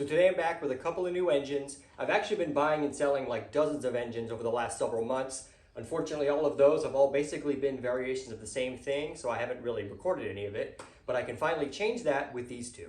So today I'm back with a couple of new engines. I've actually been buying and selling like dozens of engines over the last several months. Unfortunately, all of those have all basically been variations of the same thing, so I haven't really recorded any of it, but I can finally change that with these two.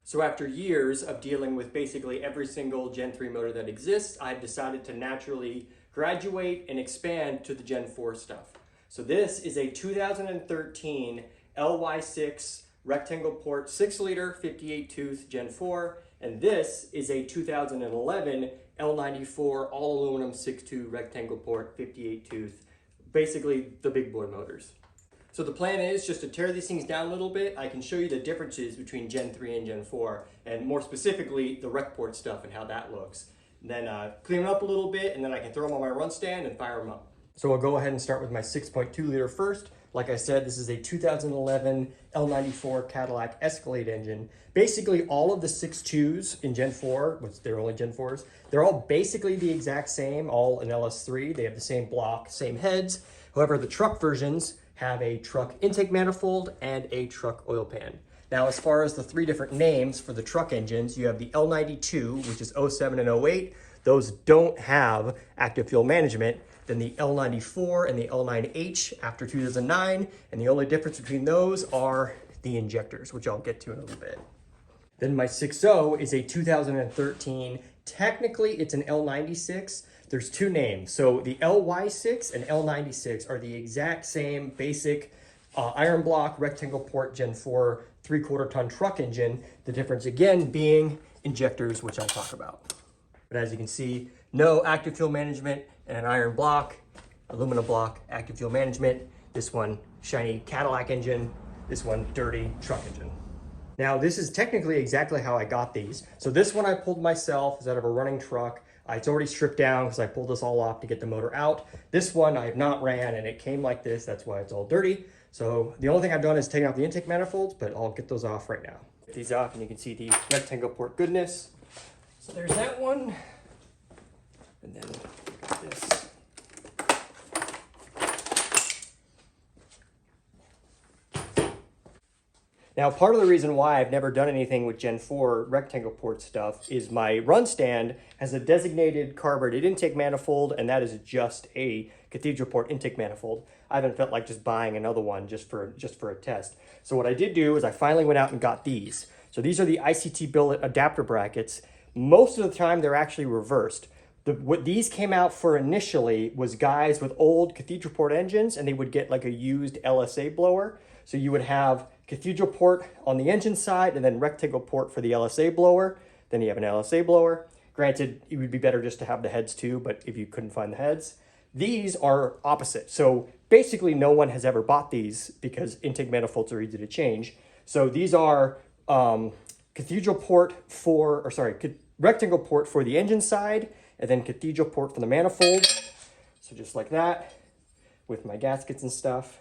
So after years of dealing with basically every single Gen 3 motor that exists, I've decided to naturally graduate and expand to the Gen 4 stuff. So this is a 2013 LY6 rectangle port 6-liter 58 tooth Gen 4, and this is a 2011 L94 all aluminum 6.2 rectangle port 58 tooth, basically the big boy motors. So the plan is just to tear these things down a little bit. I can show you the differences between Gen 3 and Gen 4, and more specifically the rec port stuff and how that looks. And then clean them up a little bit, and then I can throw them on my run stand and fire them up. So I'll go ahead and start with my 6.2 liter first. Like I said, this is a 2011 L94 Cadillac Escalade engine. Basically all of the 6.2s in Gen 4, which they're only Gen 4s, they're all basically the exact same, all in LS3. They have the same block, same heads. However, the truck versions have a truck intake manifold and a truck oil pan. Now, as far as the three different names for the truck engines, you have the L92, which is 07 and 08. Those don't have active fuel management. Then the L94 and the L9H after 2009. And the only difference between those are the injectors, which I'll get to in a little bit. Then my 6.0 is a 2013. Technically, it's an L96. There's two names. So the LY6 and L96 are the exact same basic iron block rectangle port Gen 4 3/4 ton truck engine. The difference again being injectors, which I'll talk about. But as you can see, no active fuel management and an iron block, aluminum block, active fuel management. This one, shiny Cadillac engine. This one, dirty truck engine. Now, this is technically exactly how I got these. So this one I pulled myself, is out of a running truck. It's already stripped down because I pulled this all off to get the motor out. This one I have not ran, and it came like this. That's why it's all dirty. So the only thing I've done is taken off the intake manifolds, but I'll get those off right now. Get these off and you can see the rectangle port goodness. So there's that one. And then this. Now, part of the reason why I've never done anything with Gen 4 rectangle port stuff is my run stand has a designated carbureted intake manifold, and that is just a cathedral port intake manifold. I haven't felt like just buying another one just for a test. So what I did do is I finally went out and got these. So these are the ICT billet adapter brackets. Most of the time they're actually reversed. What these came out for initially was guys with old cathedral port engines, and they would get like a used LSA blower. So you would have cathedral port on the engine side and then rectangle port for the LSA blower. Then you have an LSA blower. Granted, it would be better just to have the heads too, but if you couldn't find the heads. These are opposite. So basically no one has ever bought these because intake manifolds are easy to change. So these are rectangle port for the engine side, and then cathedral port for the manifold. So just like that with my gaskets and stuff.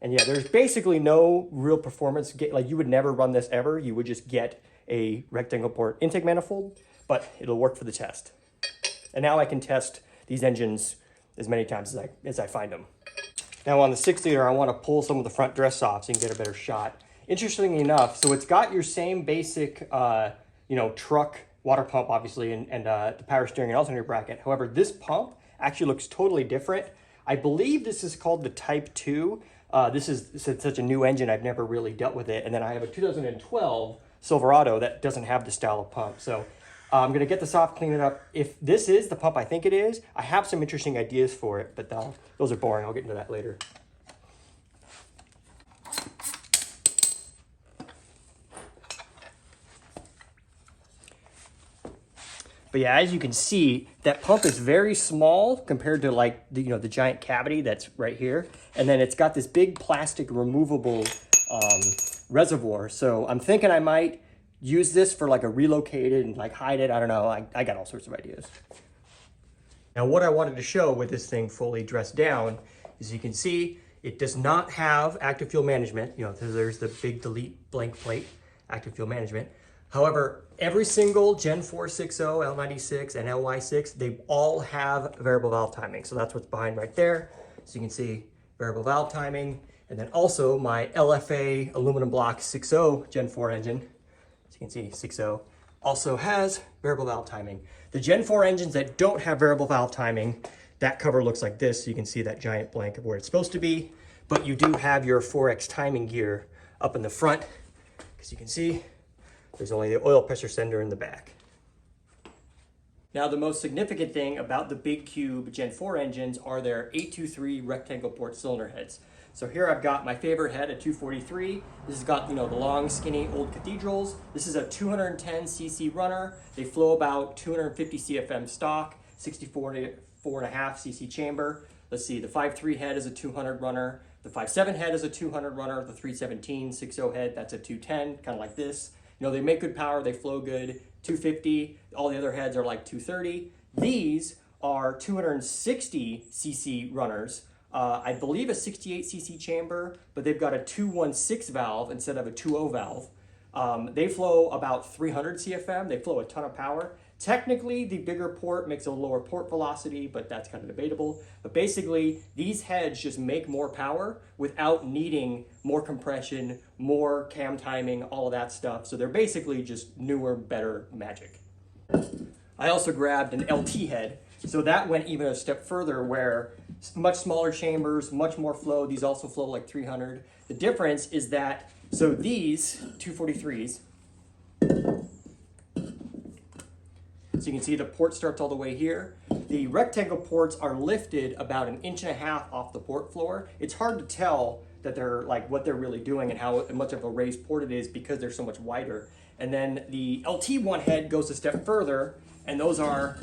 And yeah, there's basically no real performance. Like you would never run this ever. You would just get a rectangle port intake manifold, but it'll work for the test. And now I can test these engines as many times as I find them. Now on the 6-liter, I want to pull some of the front dress off so you can get a better shot. Interestingly enough, so it's got your same basic, truck water pump, obviously, and the power steering and alternator bracket. However, this pump actually looks totally different. I believe this is called the Type 2. This is such a new engine, I've never really dealt with it. And then I have a 2012 Silverado that doesn't have the style of pump. So I'm gonna get this off, clean it up. If this is the pump I think it is, I have some interesting ideas for it, but those are boring. I'll get into that later. But yeah, as you can see, that pump is very small compared to like the giant cavity that's right here. And then it's got this big plastic removable reservoir. So I'm thinking I might use this for like a relocated and like hide it. I don't know. I got all sorts of ideas. Now what I wanted to show with this thing fully dressed down is you can see it does not have active fuel management. There's the big delete blank plate, active fuel management. However, every single Gen 4 6.0, L96, and LY6, they all have variable valve timing. So that's what's behind right there. So you can see variable valve timing. And then also my LFA aluminum block 6.0 Gen 4 engine. So you can see 6.0 Also has variable valve timing. The Gen 4 engines that don't have variable valve timing, that cover looks like this. So you can see that giant blank of where it's supposed to be, but you do have your 4X timing gear up in the front. As you can see, there's only the oil pressure sender in the back. Now, the most significant thing about the big cube Gen 4 engines are their 823 rectangle port cylinder heads. So here I've got my favorite head, a 243. This has got, the long, skinny old cathedrals. This is a 210cc runner. They flow about 250 CFM stock, 64.5 cc chamber. Let's see, the 5.3 head is a 200 runner. The 5.7 head is a 200 runner. The 317 6.0 head, that's a 210, kind of like this. They make good power, they flow good. 250, all the other heads are like 230. These are 260 cc runners. I believe a 68 cc chamber, but they've got a 216 valve instead of a 2.0 valve. They flow about 300 CFM. They flow a ton of power. Technically, the bigger port makes a lower port velocity, but that's kind of debatable. But basically, these heads just make more power without needing more compression, more cam timing, all of that stuff. So they're basically just newer, better magic. I also grabbed an LT head. So that went even a step further, where much smaller chambers, much more flow. These also flow like 300. The difference is that, so these 243s, so you can see the port starts all the way here. The rectangle ports are lifted about 1.5 inches off the port floor. It's hard to tell that they're like what they're really doing and how much of a raised port it is because they're so much wider. And then the LT1 head goes a step further, and those are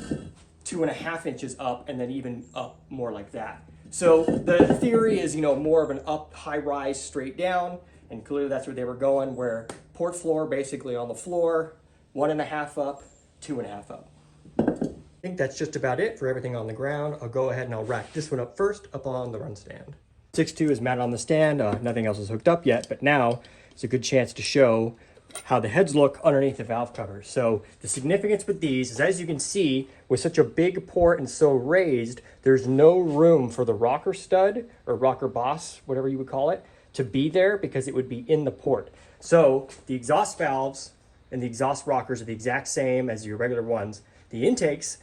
2.5 inches up, and then even up more like that. So the theory is, more of an up, high rise, straight down, and clearly that's where they were going, where port floor basically on the floor, 1.5 up, 2.5 up. I think that's just about it for everything on the ground. I'll go ahead and I'll rack this one up first, up on the run stand. 6.2 is mounted on the stand. Nothing else is hooked up yet, but now it's a good chance to show how the heads look underneath the valve covers. So the significance with these is, as you can see, with such a big port and so raised, there's no room for the rocker stud or rocker boss, whatever you would call it, to be there because it would be in the port. So the exhaust valves and the exhaust rockers are the exact same as your regular ones. The intakes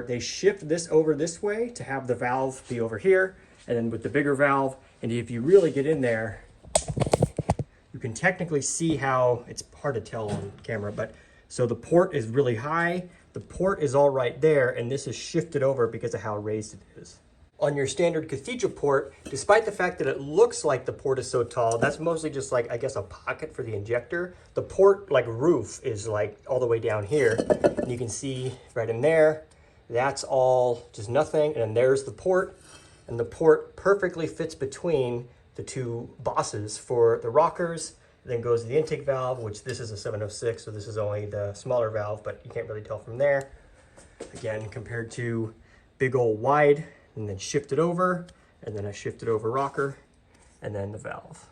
they shift this over this way to have the valve be over here, and then with the bigger valve, and if you really get in there, you can technically see how, it's hard to tell on camera, but so the port is really high, the port is all right there, and this is shifted over because of how raised it is. On your standard cathedral port, despite the fact that it looks like the port is so tall, that's mostly just like, I guess, a pocket for the injector. The port roof is like all the way down here, and you can see right in there, that's all just nothing, and then there's the port, and the port perfectly fits between the two bosses for the rockers. Then goes to the intake valve, which this is a 706, so this is only the smaller valve, but you can't really tell from there. Again, compared to big old wide, and then shift it over, and then I shifted over rocker, and then the valve.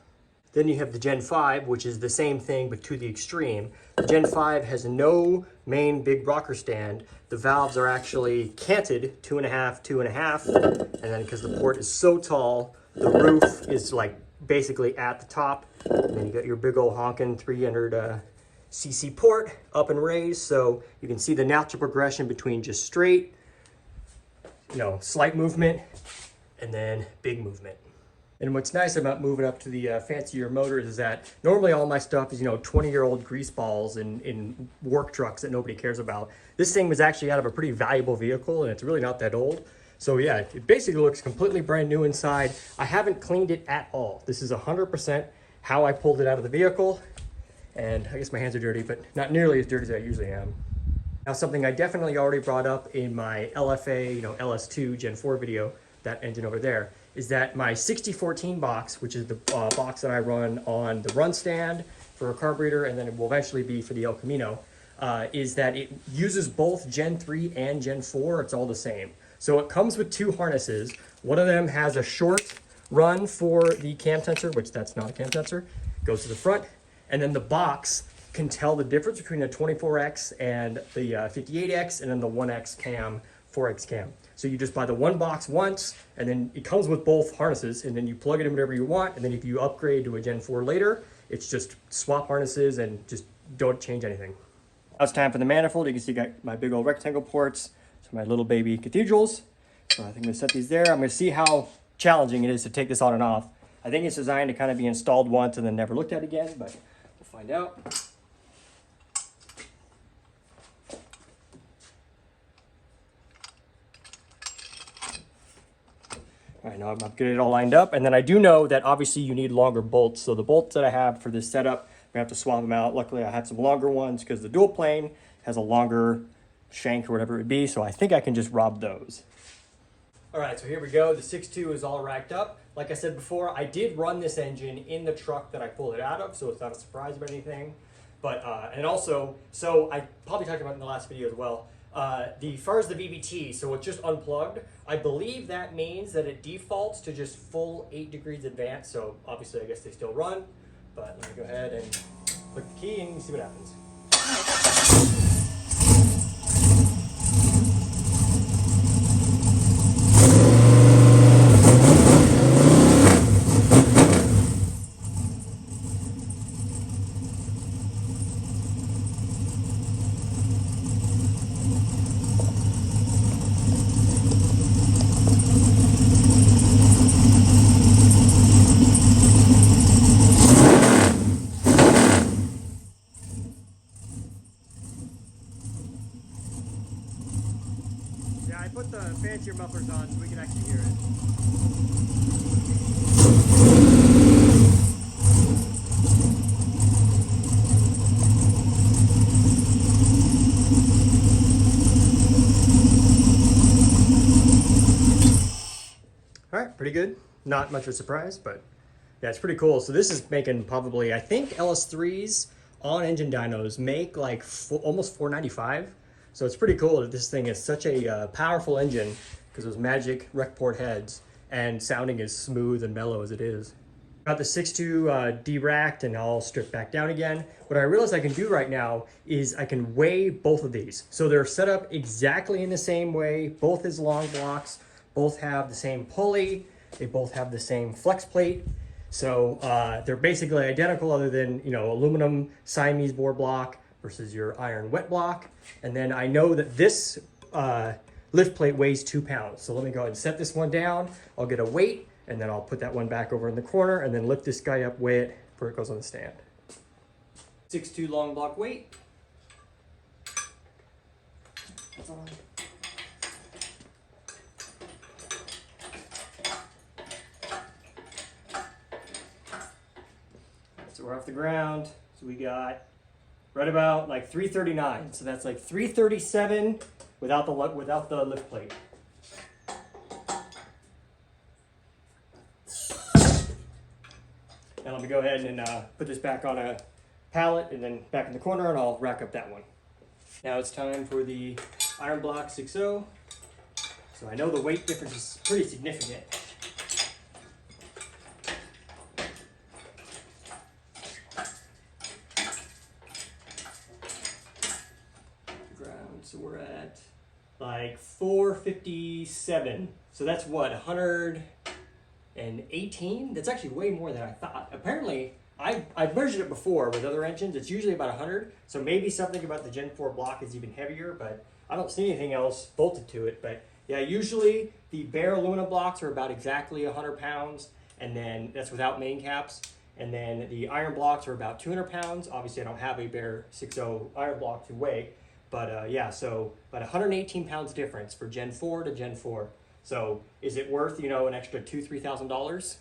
Then you have the Gen 5, which is the same thing, but to the extreme. The Gen 5 has no main big rocker stand. The valves are actually canted 2.5, 2.5, and then because the port is so tall, the roof is like basically at the top, and then you got your big old honking 300 cc port up and raised, so you can see the natural progression between just straight, slight movement, and then big movement. And what's nice about moving up to the fancier motors is that normally all my stuff is 20-year-old grease balls in work trucks that nobody cares about. This thing was actually out of a pretty valuable vehicle, and it's really not that old. So yeah, it basically looks completely brand new inside. I haven't cleaned it at all. This is 100% how I pulled it out of the vehicle. And I guess my hands are dirty, but not nearly as dirty as I usually am. Now, something I definitely already brought up in my LFA, LS2 Gen 4 video, that engine over there, is that my 6014 box, which is the box that I run on the run stand for a carburetor, and then it will eventually be for the El Camino, is that it uses both Gen 3 and Gen 4. It's all the same. So it comes with two harnesses. One of them has a short run for the cam sensor, which that's not a cam sensor, goes to the front, and then the box can tell the difference between a 24X and the 58X, and then the 1X cam, 4X cam. So you just buy the one box once, and then it comes with both harnesses, and then you plug it in whatever you want, and then if you upgrade to a Gen 4 later, it's just swap harnesses and just don't change anything. Now it's time for the manifold. You can see I got my big old rectangle ports, so my little baby cathedrals. So I think I'm gonna set these there. I'm gonna see how challenging it is to take this on and off. I think it's designed to kind of be installed once and then never looked at again, but we'll find out. All right, now I'm getting it all lined up. And then I do know that obviously you need longer bolts. So the bolts that I have for this setup, I'm gonna have to swap them out. Luckily I had some longer ones because the dual plane has a longer shank or whatever it would be. So I think I can just rob those. All right, so here we go. The 6.2 is all racked up. Like I said before, I did run this engine in the truck that I pulled it out of, so it's not a surprise about anything. But, and also, so I probably talked about it in the last video as well. As far as the VVT, so it's just unplugged. I believe that means that it defaults to just full 8 degrees advance. So obviously I guess they still run, but let me go ahead and click the key and see what happens. Yeah, I put the fancier mufflers on so we can actually hear it. All right, pretty good. Not much of a surprise, but yeah, it's pretty cool. So this is making probably, I think LS3s on engine dynos make like almost 495. So it's pretty cool that this thing is such a powerful engine because those magic rec port heads and sounding as smooth and mellow as it is. Got the 6.2 de-racked and all stripped back down again. What I realized I can do right now is I can weigh both of these. So they're set up exactly in the same way. Both is long blocks, both have the same pulley, they both have the same flex plate. So they're basically identical other than, you know, aluminum Siamese bore block versus your iron wet block. And then I know that this lift plate weighs 2 pounds. So let me go ahead and set this one down. I'll get a weight and then I'll put that one back over in the corner and then lift this guy up, weigh it before it goes on the stand. 6.2 long block weight. That's on. So we're off the ground. So we got right about like 339. So that's like 337 without the lift plate. Now let me go ahead and put this back on a pallet and then back in the corner and I'll rack up that one. Now it's time for the iron block 6.0. So I know the weight difference is pretty significant. So we're at like 457. So that's what, 118? That's actually way more than I thought. Apparently, I've measured it before with other engines. It's usually about 100. So maybe something about the Gen 4 block is even heavier, but I don't see anything else bolted to it. But yeah, usually the bare aluminum blocks are about exactly 100 pounds. And then that's without main caps. And then the iron blocks are about 200 pounds. Obviously, I don't have a bare 6.0 iron block to weigh. But yeah, so about 118 pounds difference for Gen 4 to Gen 4. So is it worth, you know, an extra $2,000-$3,000?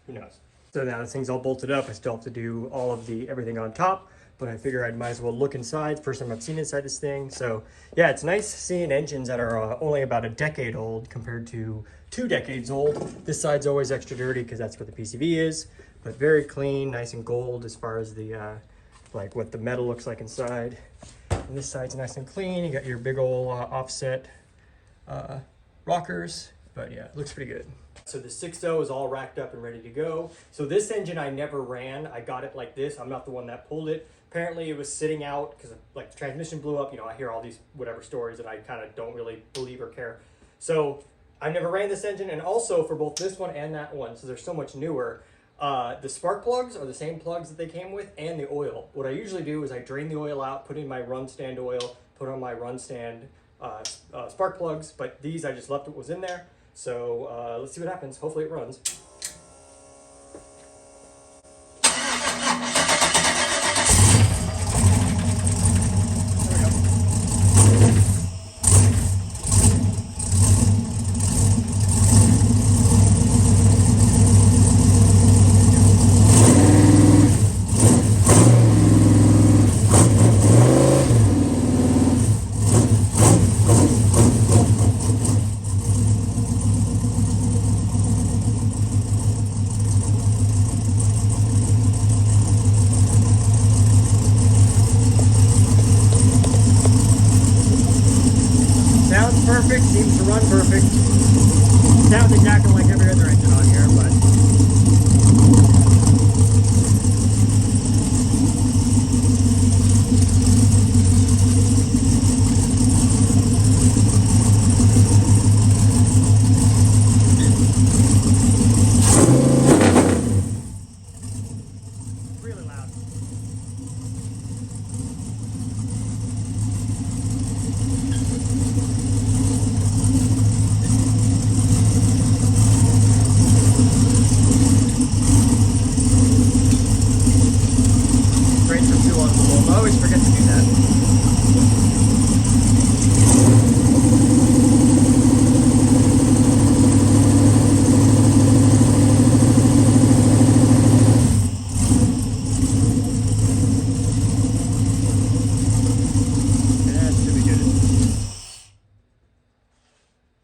Who knows? So now this thing's all bolted up. I still have to do all of everything on top, but I figure I might as well look inside. First time I've seen inside this thing. So yeah, it's nice seeing engines that are only about a decade old compared to 2 decades old. This side's always extra dirty because that's what the PCV is, but very clean, nice and gold as far as the, like what the metal looks like inside. And this side's nice and clean. You got your big old offset rockers, but yeah, it looks pretty good. So the 6.0 is all racked up and ready to go. So this engine I never ran. I got it like this. I'm not the one that pulled it. Apparently it was sitting out because like the transmission blew up. You know, I hear all these whatever stories and I kind of don't really believe or care. So I never ran this engine, and also for both this one and that one, so they're so much newer. The spark plugs are the same plugs that they came with, and the oil. What I usually do is I drain the oil out, put in my run stand oil, put on my run stand spark plugs, but these I just left what was in there. So let's see what happens. Hopefully it runs. Sounds perfect, seems to run perfect. Sounds exactly like every other engine on here, but really loud. I always forget to do that.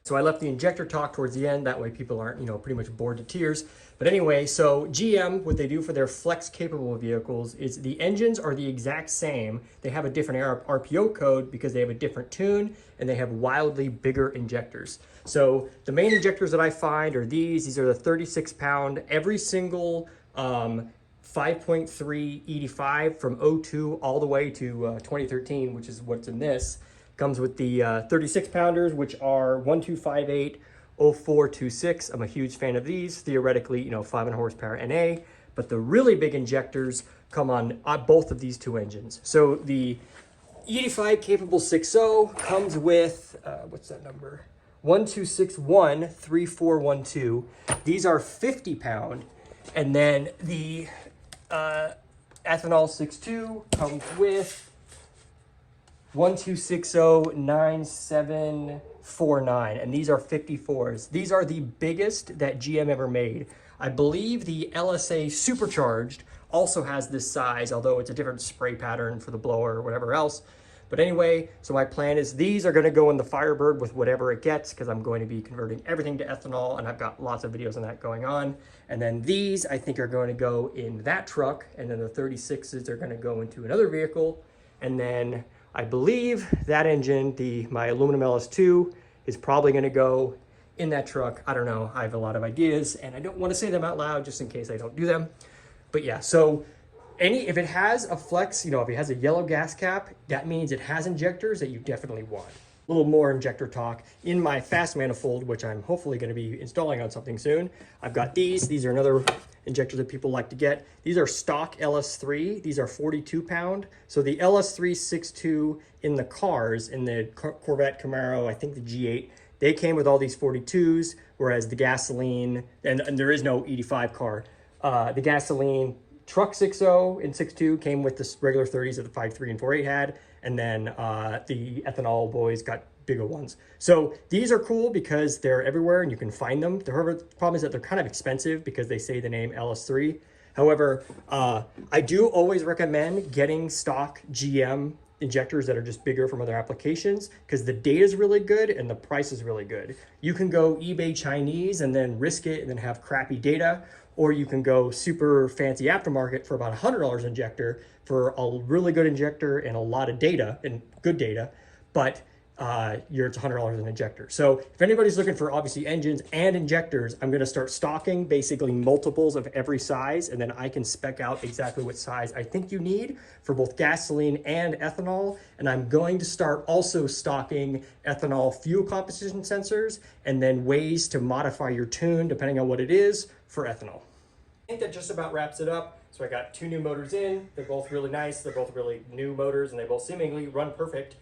So I left the injector talk towards the end, that way people aren't, pretty much bored to tears. But anyway, so GM, what they do for their flex capable vehicles is the engines are the exact same. They have a different RPO code because they have a different tune and they have wildly bigger injectors. So the main injectors that I find are these are the 36 pound, every single 5.3 ED5 from 02 all the way to 2013, which is what's in this. Comes with the 36 pounders, which are 1258 0426. I'm a huge fan of these. Theoretically, 500 horsepower NA, but the really big injectors come on both of these two engines. So the ED5 capable 6.0 comes with, what's that number? 1261 3412. These are 50 pound. And then the ethanol 6.2 comes with 12609749, and these are 54s. These are the biggest that GM ever made. I believe the LSA supercharged also has this size, although it's a different spray pattern for the blower or whatever else. But anyway, so my plan is these are going to go in the Firebird with whatever it gets, because I'm going to be converting everything to ethanol, and I've got lots of videos on that going on. And then these I think are going to go in that truck, and then the 36s are going to go into another vehicle, and then I believe that engine, my aluminum LS2, is probably going to go in that truck. I don't know. I have a lot of ideas, and I don't want to say them out loud just in case I don't do them. But yeah, so if it has a flex, if it has a yellow gas cap, that means it has injectors that you definitely want. A little more injector talk. In my fast manifold, which I'm hopefully going to be installing on something soon, I've got these. These are another injector that people like to get. These are stock LS3. These are 42 pound. So the LS3 6.2 in the cars, in the Corvette, Camaro, I think the G8, they came with all these 42s, whereas the gasoline, and there is no ED5 car, the gasoline truck 6.0 and 6.2 came with the regular 30s that the 5.3 and 4.8 had, and then the ethanol boys got bigger ones. So these are cool because they're everywhere and you can find them. The problem is that they're kind of expensive because they say the name LS3. However, I do always recommend getting stock GM injectors that are just bigger from other applications because the data is really good and the price is really good. You can go eBay Chinese and then risk it and then have crappy data, or you can go super fancy aftermarket for about $100 injector for a really good injector and a lot of data and good data, but it's $100 an injector. So if anybody's looking for obviously engines and injectors, I'm going to start stocking basically multiples of every size, and then I can spec out exactly what size I think you need for both gasoline and ethanol. And I'm going to start also stocking ethanol fuel composition sensors and then ways to modify your tune depending on what it is for ethanol. I think that just about wraps it up. So I got 2 new motors in. They're both really nice. They're both really new motors and they both seemingly run perfect.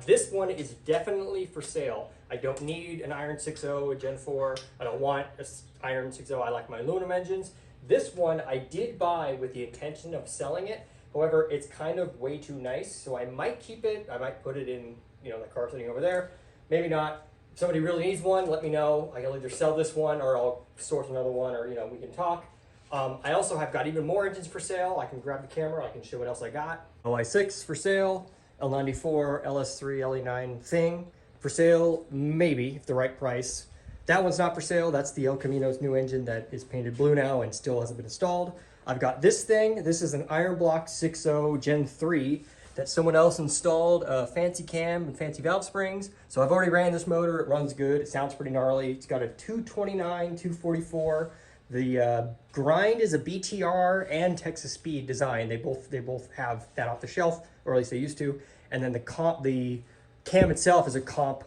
This one is definitely for sale. I don't need an iron 6.0, a Gen 4. I don't want an iron 6.0. I like my aluminum engines. This one I did buy with the intention of selling it. However, it's kind of way too nice, so I might keep it. I might put it in, the car sitting over there. Maybe not. If somebody really needs one, let me know. I'll either sell this one or I'll source another one, or we can talk. I also have got even more engines for sale. I can grab the camera. I can show what else I got. LY6 for sale. L94, LS3, LE9 thing for sale, maybe, if the right price. That one's not for sale. That's the El Camino's new engine that is painted blue now and still hasn't been installed. I've got this thing. This is an Iron Block 6.0 Gen 3 that someone else installed a fancy cam and fancy valve springs. So I've already ran this motor. It runs good. It sounds pretty gnarly. It's got a 229, 244. The grind is a BTR and Texas Speed design. They both have that off the shelf, or at least they used to. And then the cam itself is a comp,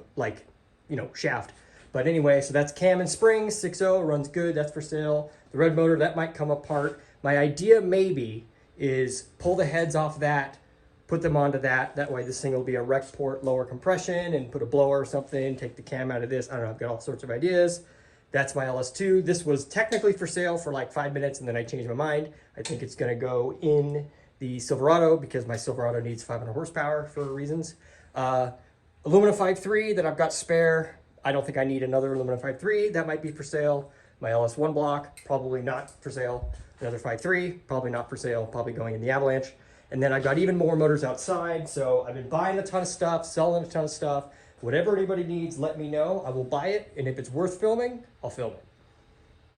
shaft. But anyway, so that's cam and springs, 6.0, runs good, that's for sale. The red motor, that might come apart. My idea maybe is pull the heads off that, put them onto that. That way this thing will be a rec port, lower compression, and put a blower or something, take the cam out of this. I don't know, I've got all sorts of ideas. That's my LS2. This was technically for sale for like 5 minutes, and then I changed my mind. I think it's gonna go in the Silverado because my Silverado needs 500 horsepower for reasons. Aluminum 5.3 that I've got spare. I don't think I need another aluminum 5.3. That might be for sale. My LS1 block, probably not for sale. Another 5.3, probably not for sale, probably going in the Avalanche. And then I've got even more motors outside. So I've been buying a ton of stuff, selling a ton of stuff. Whatever anybody needs, let me know. I will buy it, and if it's worth filming, I'll film it.